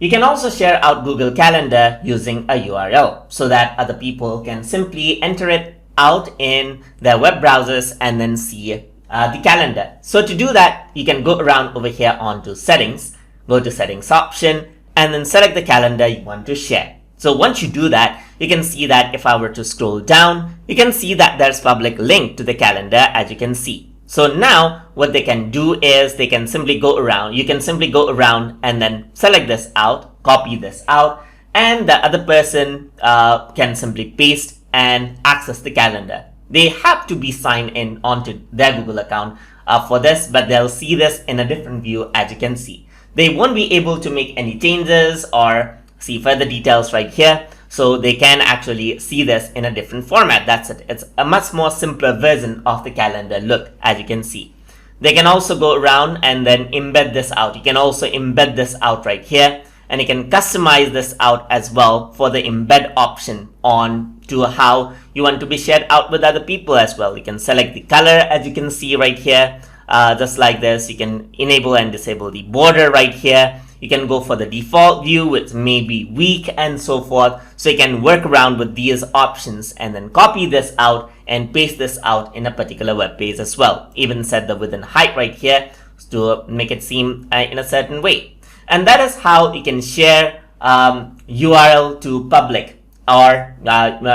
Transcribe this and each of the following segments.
You can also share out Google Calendar using a URL so that other people can simply enter it out in their web browsers and then see the calendar. So to do that, you can go around over here onto settings, go to settings option, and then select the calendar you want to share. So once you do that, you can see that if I were to scroll down, you can see that there's public link to the calendar, as you can see. So now what they can do is they can simply go around. You can simply go around and then select this out, copy this out, and the other person can simply paste and access the calendar. They have to be signed in onto their Google account for this, but they'll see this in a different view, as you can see. They won't be able to make any changes or see further details right here. So they can actually see this in a different format. That's it. It's a much more simpler version of the calendar look, as you can see. They can also go around and then embed this out. You can also embed this out right here, and you can customize this out as well for the embed option on to how you want to be shared out with other people as well. You can select the color, as you can see right here, just like this. You can enable and disable the border right here. You can go for the default view, which may be weak and so forth. So you can work around with these options and then copy this out and paste this out in a particular web page as well. Even set the width and height right here to make it seem in a certain way. And that is how you can share URL to public, or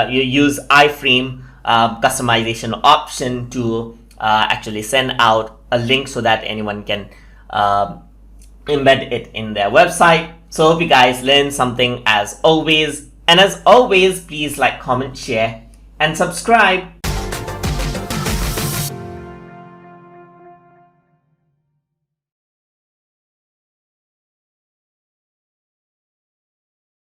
you use iframe customization option to actually send out a link so that anyone can embed it in their website. So hope you guys learned something as always. And as always, please like, comment, share, and subscribe.